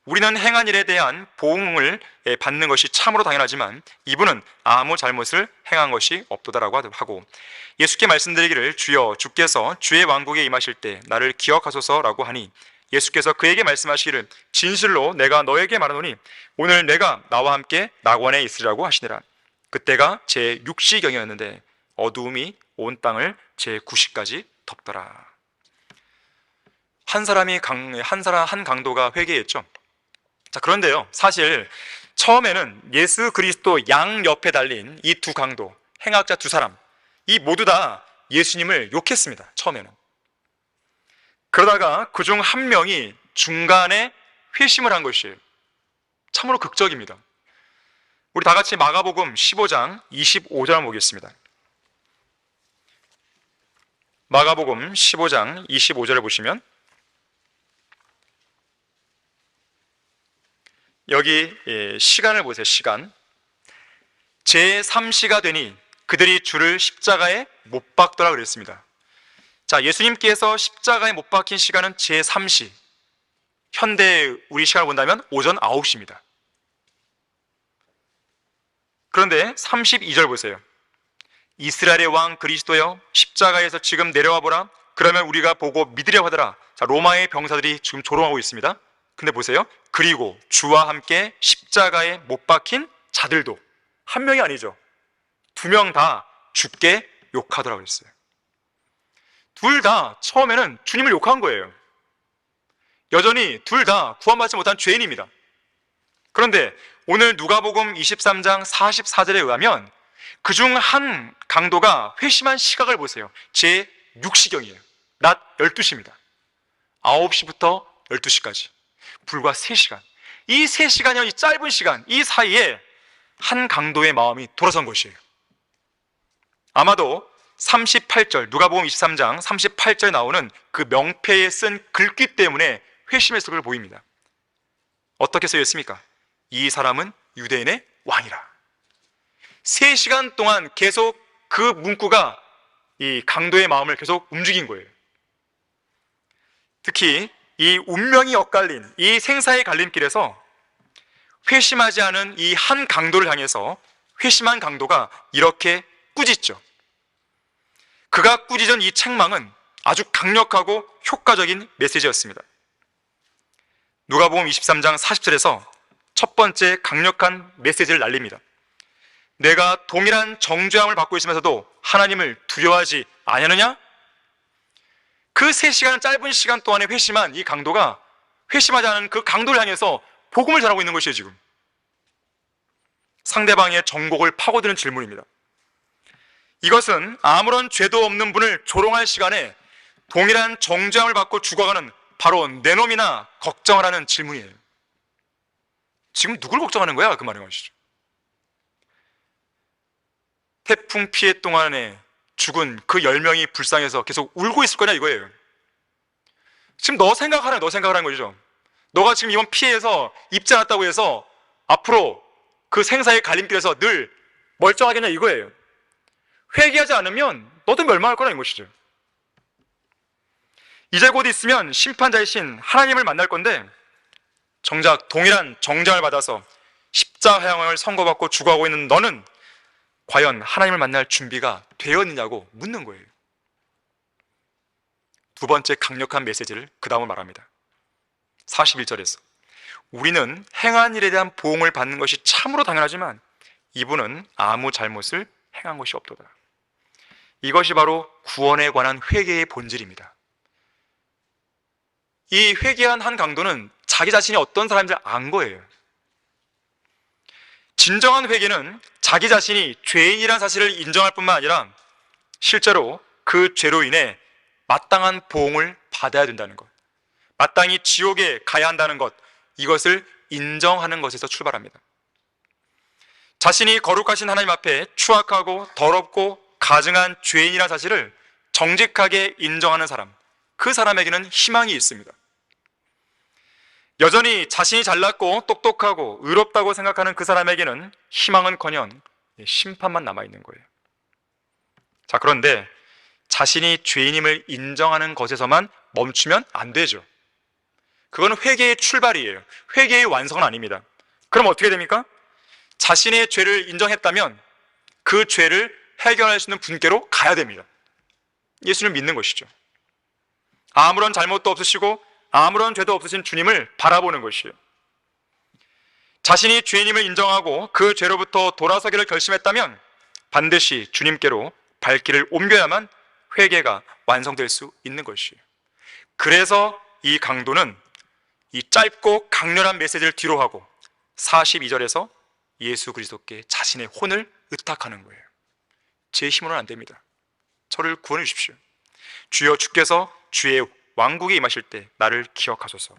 우리는 행한 일에 대한 보응을 받는 것이 참으로 당연하지만 이분은 아무 잘못을 행한 것이 없도다라고 하고 예수께 말씀드리기를 주여 주께서 주의 왕국에 임하실 때 나를 기억하소서라고 하니 예수께서 그에게 말씀하시기를 진실로 내가 너에게 말하노니 오늘 내가 나와 함께 낙원에 있으리라고 하시니라. 그때가 제 6시경이었는데 어두움이 온 땅을 제 9시까지 덮더라. 한 강도가 회개했죠. 자, 그런데요 사실 처음에는 예수 그리스도 양 옆에 달린 이 두 강도, 행악자 두 사람 이 모두 다 예수님을 욕했습니다. 처음에는. 그러다가 그중 한 명이 중간에 회심을 한 것이에요. 참으로 극적입니다. 우리 다 같이 마가복음 15장 25절 보겠습니다. 마가복음 15장 25절을 보시면 여기 시간을 보세요. 시간. 제3시가 되니 그들이 주를 십자가에 못 박더라 그랬습니다. 자, 예수님께서 십자가에 못 박힌 시간은 제3시. 현대 우리 시간을 본다면 오전 9시입니다. 그런데 32절 보세요. 이스라엘의 왕 그리스도여, 십자가에서 지금 내려와 보라. 그러면 우리가 보고 믿으려 하더라. 자, 로마의 병사들이 지금 조롱하고 있습니다. 근데 보세요. 그리고 주와 함께 십자가에 못 박힌 자들도, 한 명이 아니죠. 두 명 다 주께 욕하더라고 했어요. 둘 다 처음에는 주님을 욕한 거예요. 여전히 둘 다 구원받지 못한 죄인입니다. 그런데 오늘 누가복음 23장 44절에 의하면 그중 한 강도가 회심한 시각을 보세요. 제 6시경이에요. 낮 12시입니다. 9시부터 12시까지. 불과 3시간. 이 3시간이나 이 짧은 시간, 이 사이에 한 강도의 마음이 돌아선 것이에요. 아마도 38절, 누가복음 23장 38절에 나오는 그 명패에 쓴 글귀 때문에 회심했을 걸 보입니다. 어떻게 쓰였습니까? 이 사람은 유대인의 왕이라. 3시간 동안 계속 그 문구가 이 강도의 마음을 계속 움직인 거예요. 특히 이 운명이 엇갈린 이 생사의 갈림길에서 회심하지 않은 이 한 강도를 향해서 회심한 강도가 이렇게 꾸짖죠. 그가 꾸짖은 이 책망은 아주 강력하고 효과적인 메시지였습니다. 누가복음 23장 40절에서 첫 번째 강력한 메시지를 날립니다. 내가 동일한 정죄함을 받고 있으면서도 하나님을 두려워하지 아니하느냐? 그 3시간 짧은 시간 동안에 회심한 이 강도가 회심하지 않은 그 강도를 향해서 복음을 전하고 있는 것이에요. 지금 상대방의 정곡을 파고드는 질문입니다. 이것은 아무런 죄도 없는 분을 조롱할 시간에 동일한 정죄함을 받고 죽어가는 바로 내 놈이나 걱정을 하는 질문이에요. 지금 누굴 걱정하는 거야? 그 말인 것이죠. 태풍 피해 동안에 죽은 그 10명이 불쌍해서 계속 울고 있을 거냐 이거예요. 지금 너 생각하라는 거죠. 너가 지금 이번 피해에서 입지 않았다고 해서 앞으로 그 생사의 갈림길에서 늘 멀쩡하겠냐 이거예요. 회개하지 않으면 너도 멸망할 거라는 것이죠. 이제 곧 있으면 심판자이신 하나님을 만날 건데 정작 동일한 정죄를 받아서 십자가형을 선고받고 죽어가고 있는 너는 과연 하나님을 만날 준비가 되었느냐고 묻는 거예요. 두 번째 강력한 메시지를 그 다음으로 말합니다. 41절에서 우리는 행한 일에 대한 보응을 받는 것이 참으로 당연하지만 이분은 아무 잘못을 행한 것이 없도다. 이것이 바로 구원에 관한 회개의 본질입니다. 이 회개한 한 강도는 자기 자신이 어떤 사람인지 안 거예요. 진정한 회개는 자기 자신이 죄인이라는 사실을 인정할 뿐만 아니라 실제로 그 죄로 인해 마땅한 보응을 받아야 된다는 것, 마땅히 지옥에 가야 한다는 것, 이것을 인정하는 것에서 출발합니다. 자신이 거룩하신 하나님 앞에 추악하고 더럽고 가증한 죄인이라는 사실을 정직하게 인정하는 사람, 그 사람에게는 희망이 있습니다. 여전히 자신이 잘났고 똑똑하고 의롭다고 생각하는 그 사람에게는 희망은커녕 심판만 남아있는 거예요. 자, 그런데 자신이 죄인임을 인정하는 것에서만 멈추면 안 되죠. 그건 회개의 출발이에요. 회개의 완성은 아닙니다. 그럼 어떻게 됩니까? 자신의 죄를 인정했다면 그 죄를 해결할 수 있는 분께로 가야 됩니다. 예수를 믿는 것이죠. 아무런 잘못도 없으시고 아무런 죄도 없으신 주님을 바라보는 것이에요. 자신이 죄인임을 인정하고 그 죄로부터 돌아서기를 결심했다면 반드시 주님께로 발길을 옮겨야만 회개가 완성될 수 있는 것이에요. 그래서 이 강도는 이 짧고 강렬한 메시지를 뒤로하고 42절에서 예수 그리스도께 자신의 혼을 의탁하는 거예요. 제 힘으로는 안 됩니다. 저를 구원해 주십시오. 주여, 주께서 주의 왕국에 임하실 때 나를 기억하소서.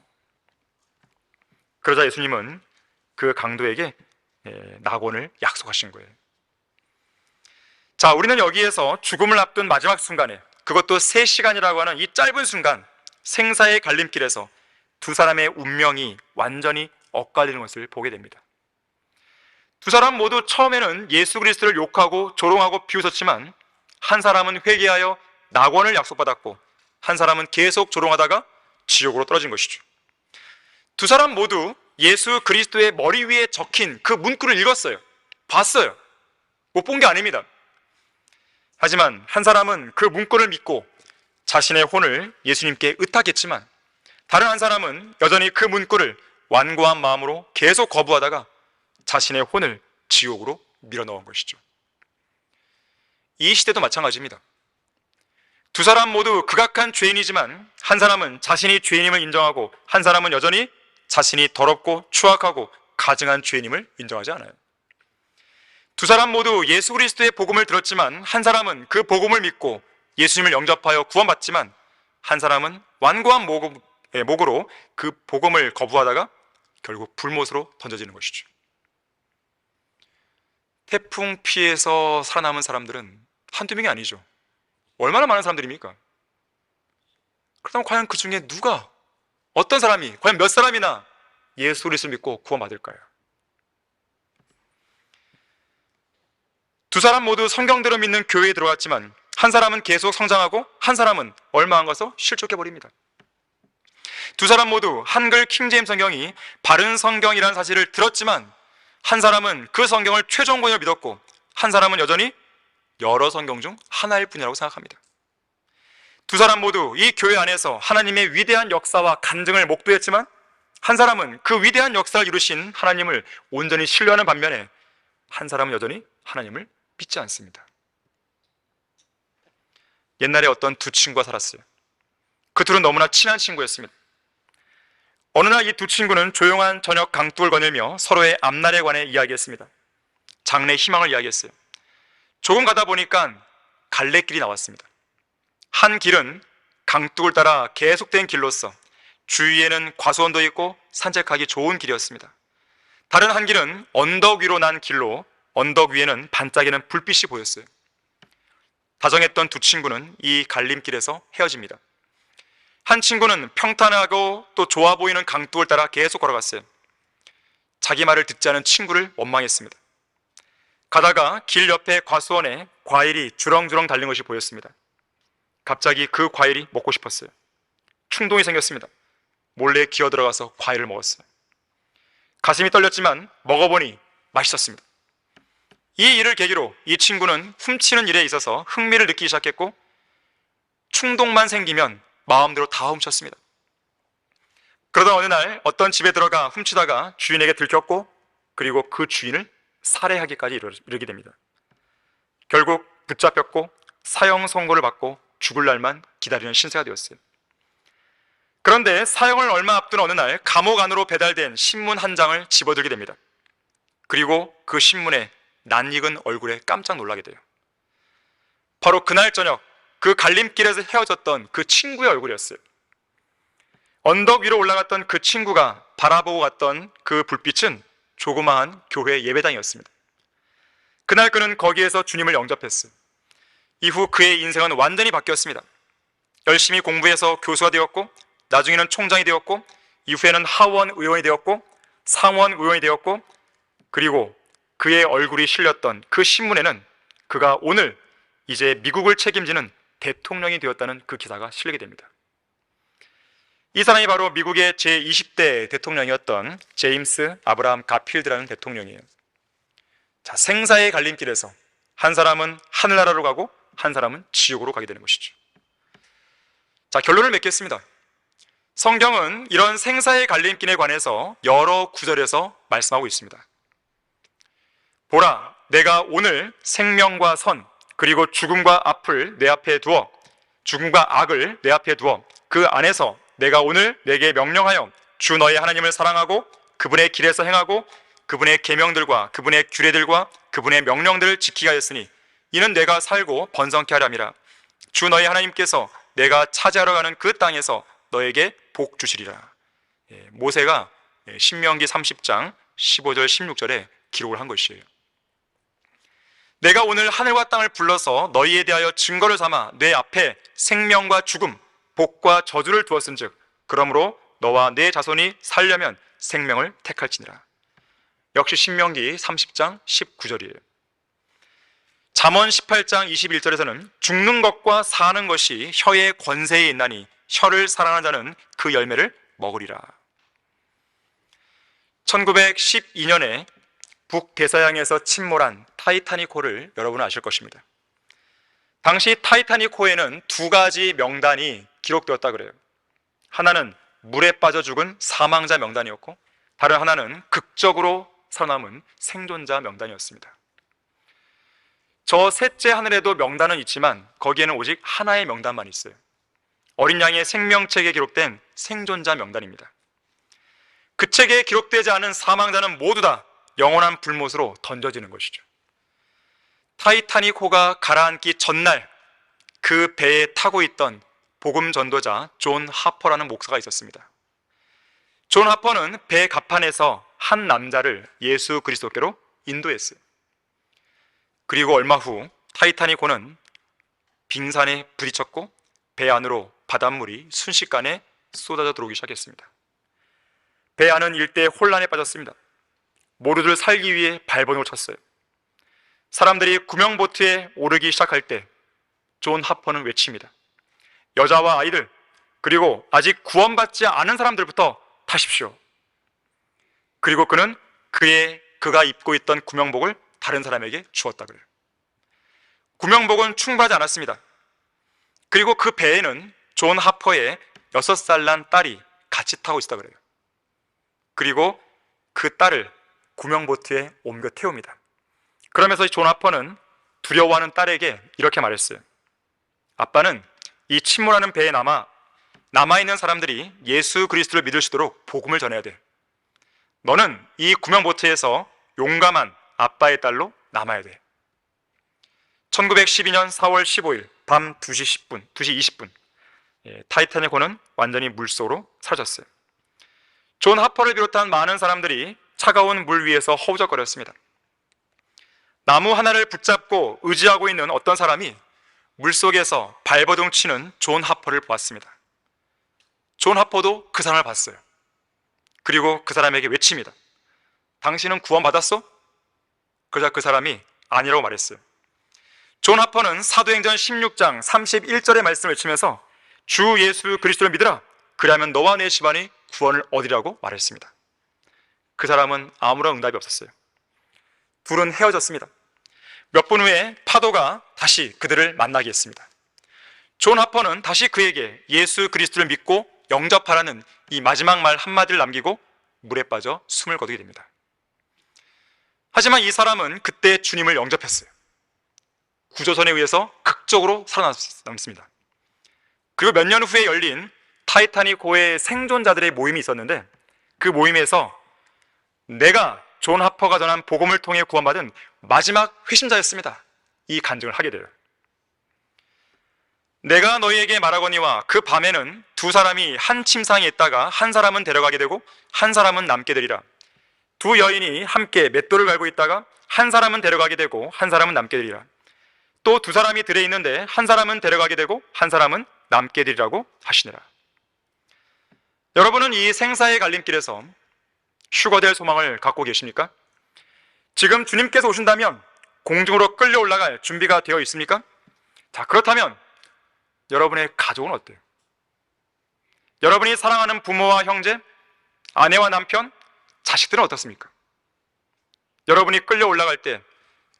그러자 예수님은 그 강도에게 낙원을 약속하신 거예요. 자, 우리는 여기에서 죽음을 앞둔 마지막 순간에 그것도 3시간이라고 하는 이 짧은 순간 생사의 갈림길에서 두 사람의 운명이 완전히 엇갈리는 것을 보게 됩니다. 두 사람 모두 처음에는 예수 그리스도를 욕하고 조롱하고 비웃었지만 한 사람은 회개하여 낙원을 약속받았고 한 사람은 계속 조롱하다가 지옥으로 떨어진 것이죠. 두 사람 모두 예수 그리스도의 머리 위에 적힌 그 문구를 읽었어요. 봤어요. 못 본 게 아닙니다. 하지만 한 사람은 그 문구를 믿고 자신의 혼을 예수님께 의탁했지만 다른 한 사람은 여전히 그 문구를 완고한 마음으로 계속 거부하다가 자신의 혼을 지옥으로 밀어넣은 것이죠. 이 시대도 마찬가지입니다. 두 사람 모두 극악한 죄인이지만 한 사람은 자신이 죄인임을 인정하고 한 사람은 여전히 자신이 더럽고 추악하고 가증한 죄인임을 인정하지 않아요. 두 사람 모두 예수 그리스도의 복음을 들었지만 한 사람은 그 복음을 믿고 예수님을 영접하여 구원받지만 한 사람은 완고한 목으로 그 복음을 거부하다가 결국 불못으로 던져지는 것이죠. 태풍 피해서 살아남은 사람들은 한두 명이 아니죠. 얼마나 많은 사람들입니까? 그렇다면 과연 그 중에 누가, 어떤 사람이, 과연 몇 사람이나 예수 그리스도를 믿고 구원받을까요? 두 사람 모두 성경대로 믿는 교회에 들어갔지만 한 사람은 계속 성장하고 한 사람은 얼마 안 가서 실족해버립니다. 두 사람 모두 한글 킹제임 성경이 바른 성경이라는 사실을 들었지만 한 사람은 그 성경을 최종권으로 믿었고 한 사람은 여전히 여러 성경 중 하나일 뿐이라고 생각합니다. 두 사람 모두 이 교회 안에서 하나님의 위대한 역사와 간증을 목도했지만 한 사람은 그 위대한 역사를 이루신 하나님을 온전히 신뢰하는 반면에 한 사람은 여전히 하나님을 믿지 않습니다. 옛날에 어떤 두 친구가 살았어요. 그 둘은 너무나 친한 친구였습니다. 어느 날 이 두 친구는 조용한 저녁 강둑을 거닐며 서로의 앞날에 관해 이야기했습니다. 장래 희망을 이야기했어요. 조금 가다 보니까 갈래길이 나왔습니다. 한 길은 강둑을 따라 계속된 길로서 주위에는 과수원도 있고 산책하기 좋은 길이었습니다. 다른 한 길은 언덕 위로 난 길로 언덕 위에는 반짝이는 불빛이 보였어요. 다정했던 두 친구는 이 갈림길에서 헤어집니다. 한 친구는 평탄하고 또 좋아 보이는 강둑을 따라 계속 걸어갔어요. 자기 말을 듣지 않은 친구를 원망했습니다. 가다가 길 옆에 과수원에 과일이 주렁주렁 달린 것이 보였습니다. 갑자기 그 과일이 먹고 싶었어요. 충동이 생겼습니다. 몰래 기어 들어가서 과일을 먹었어요. 가슴이 떨렸지만 먹어보니 맛있었습니다. 이 일을 계기로 이 친구는 훔치는 일에 있어서 흥미를 느끼기 시작했고 충동만 생기면 마음대로 다 훔쳤습니다. 그러다 어느 날 어떤 집에 들어가 훔치다가 주인에게 들켰고 그리고 그 주인을 살해하기까지 이르게 됩니다. 결국 붙잡혔고 사형 선고를 받고 죽을 날만 기다리는 신세가 되었어요. 그런데 사형을 얼마 앞둔 어느 날 감옥 안으로 배달된 신문 한 장을 집어들게 됩니다. 그리고 그 신문에 낯익은 얼굴에 깜짝 놀라게 돼요. 바로 그날 저녁 그 갈림길에서 헤어졌던 그 친구의 얼굴이었어요. 언덕 위로 올라갔던 그 친구가 바라보고 갔던 그 불빛은 조그마한 교회 예배당이었습니다. 그날 그는 거기에서 주님을 영접했어요. 이후 그의 인생은 완전히 바뀌었습니다. 열심히 공부해서 교수가 되었고 나중에는 총장이 되었고 이후에는 하원 의원이 되었고 상원 의원이 되었고 그리고 그의 얼굴이 실렸던 그 신문에는 그가 오늘 이제 미국을 책임지는 대통령이 되었다는 그 기사가 실리게 됩니다. 이 사람이 바로 미국의 제20대 대통령이었던 제임스 아브라함 가필드라는 대통령이에요. 자, 생사의 갈림길에서 한 사람은 하늘나라로 가고 한 사람은 지옥으로 가게 되는 것이죠. 자, 결론을 맺겠습니다. 성경은 이런 생사의 갈림길에 관해서 여러 구절에서 말씀하고 있습니다. 보라, 내가 오늘 생명과 선 그리고 죽음과 앞을 내 앞에 두어 죽음과 악을 내 앞에 두어 그 안에서 내가 오늘 내게 명령하여 주 너의 하나님을 사랑하고 그분의 길에서 행하고 그분의 계명들과 그분의 규례들과 그분의 명령들을 지키게 하였으니 이는 내가 살고 번성케 하렴이라. 주 너의 하나님께서 내가 차지하러 가는 그 땅에서 너에게 복 주시리라. 모세가 신명기 30장 15절 16절에 기록을 한 것이에요. 내가 오늘 하늘과 땅을 불러서 너희에 대하여 증거를 삼아 내 앞에 생명과 죽음, 복과 저주를 두었은즉 그러므로 너와 내 자손이 살려면 생명을 택할지니라. 역시 신명기 30장 19절이에요. 잠언 18장 21절에서는 죽는 것과 사는 것이 혀의 권세에 있나니 혀를 사랑하는 자는 그 열매를 먹으리라. 1912년에 북대서양에서 침몰한 타이타닉호를 여러분은 아실 것입니다. 당시 타이타닉호에는 두 가지 명단이 기록되었다 그래요. 하나는 물에 빠져 죽은 사망자 명단이었고, 다른 하나는 극적으로 살아남은 생존자 명단이었습니다. 저 셋째 하늘에도 명단은 있지만 거기에는 오직 하나의 명단만 있어요. 어린 양의 생명책에 기록된 생존자 명단입니다. 그 책에 기록되지 않은 사망자는 모두 다 영원한 불못으로 던져지는 것이죠. 타이타닉호가 가라앉기 전날 그 배에 타고 있던 복음 전도자 존 하퍼라는 목사가 있었습니다. 존 하퍼는 배 갑판에서 한 남자를 예수 그리스도께로 인도했어요. 그리고 얼마 후 타이타닉호는 빙산에 부딪혔고 배 안으로 바닷물이 순식간에 쏟아져 들어오기 시작했습니다. 배 안은 일대에 혼란에 빠졌습니다. 모두들 살기 위해 발버둥을 쳤어요. 사람들이 구명보트에 오르기 시작할 때 존 하퍼는 외칩니다. 여자와 아이들, 그리고 아직 구원받지 않은 사람들부터 타십시오. 그리고 그는 그가 입고 있던 구명복을 다른 사람에게 주었다 그래요. 구명복은 충분하지 않았습니다. 그리고 그 배에는 존 하퍼의 6살 난 딸이 같이 타고 있었다 그래요. 그리고 그 딸을 구명보트에 옮겨 태웁니다. 그러면서 존 하퍼는 두려워하는 딸에게 이렇게 말했어요. 아빠는 이 침몰하는 배에 남아있는 사람들이 예수 그리스도를 믿을 수 있도록 복음을 전해야 돼. 너는 이 구명보트에서 용감한 아빠의 딸로 남아야 돼. 1912년 4월 15일 밤 2시 20분 타이타닉호는 완전히 물속으로 사라졌어요. 존 하퍼를 비롯한 많은 사람들이 차가운 물 위에서 허우적거렸습니다. 나무 하나를 붙잡고 의지하고 있는 어떤 사람이 물속에서 발버둥 치는 존 하퍼를 보았습니다. 존 하퍼도 그 사람을 봤어요. 그리고 그 사람에게 외칩니다. 당신은 구원받았어? 그러자 그 사람이 아니라고 말했어요. 존 하퍼는 사도행전 16장 31절의 말씀을 외치면서 주 예수 그리스도를 믿으라. 그리하면 너와 내 집안이 구원을 얻으리라고 말했습니다. 그 사람은 아무런 응답이 없었어요. 둘은 헤어졌습니다. 몇 분 후에 파도가 다시 그들을 만나게 했습니다. 존 하퍼는 다시 그에게 예수 그리스도를 믿고 영접하라는 이 마지막 말 한마디를 남기고 물에 빠져 숨을 거두게 됩니다. 하지만 이 사람은 그때 주님을 영접했어요. 구조선에 의해서 극적으로 살아남습니다. 그리고 몇 년 후에 열린 타이타닉호의 생존자들의 모임이 있었는데 그 모임에서 내가 존 하퍼가 전한 복음을 통해 구원받은 마지막 회심자였습니다. 이 간증을 하게 돼요. 내가 너희에게 말하거니와 그 밤에는 두 사람이 한 침상에 있다가 한 사람은 데려가게 되고 한 사람은 남게 되리라. 두 여인이 함께 맷돌을 갈고 있다가 한 사람은 데려가게 되고 한 사람은 남게 되리라. 또 두 사람이 들에 있는데 한 사람은 데려가게 되고 한 사람은 남게 되리라고 하시니라. 여러분은 이 생사의 갈림길에서 휴거될 소망을 갖고 계십니까? 지금 주님께서 오신다면 공중으로 끌려 올라갈 준비가 되어 있습니까? 자, 그렇다면 여러분의 가족은 어때요? 여러분이 사랑하는 부모와 형제, 아내와 남편, 자식들은 어떻습니까? 여러분이 끌려 올라갈 때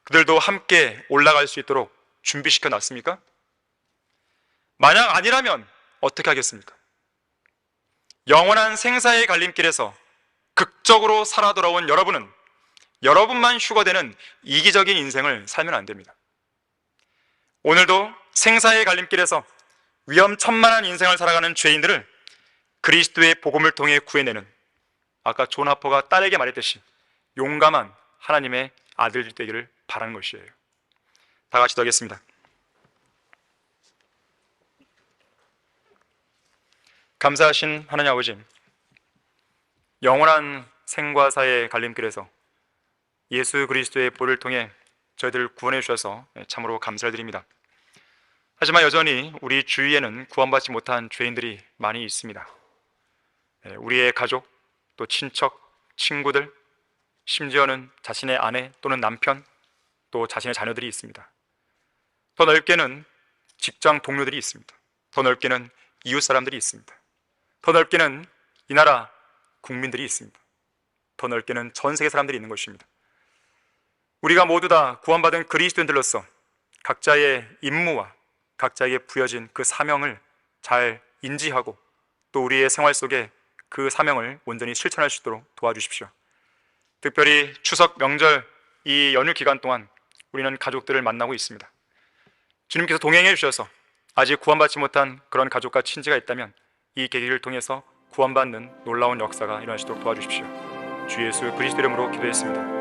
그들도 함께 올라갈 수 있도록 준비시켜 놨습니까? 만약 아니라면 어떻게 하겠습니까? 영원한 생사의 갈림길에서 극적으로 살아 돌아온 여러분은 여러분만 휴거되는 이기적인 인생을 살면 안 됩니다. 오늘도 생사의 갈림길에서 위험천만한 인생을 살아가는 죄인들을 그리스도의 복음을 통해 구해내는, 아까 존 하퍼가 딸에게 말했듯이 용감한 하나님의 아들들 되기를 바라는 것이에요. 다 같이 기도하겠습니다. 감사하신 하나님 아버지, 영원한 생과 사의 갈림길에서 예수 그리스도의 보혈을 통해 저희들 구원해 주셔서 참으로 감사를 드립니다. 하지만 여전히 우리 주위에는 구원받지 못한 죄인들이 많이 있습니다. 우리의 가족, 또 친척, 친구들, 심지어는 자신의 아내 또는 남편, 또 자신의 자녀들이 있습니다. 더 넓게는 직장 동료들이 있습니다. 더 넓게는 이웃 사람들이 있습니다. 더 넓게는 이 나라 국민들이 있습니다. 더 넓게는 전 세계 사람들이 있는 것입니다. 우리가 모두 다 구원받은 그리스도인들로서 각자의 임무와 각자에게 부여진 그 사명을 잘 인지하고 또 우리의 생활 속에 그 사명을 온전히 실천할 수 있도록 도와주십시오. 특별히 추석 명절 이 연휴 기간 동안 우리는 가족들을 만나고 있습니다. 주님께서 동행해 주셔서 아직 구원받지 못한 그런 가족과 친지가 있다면 이 계기를 통해서 구원받는 놀라운 역사가 일어나시도록 도와주십시오. 주 예수 그리스도 이름으로 기도했습니다.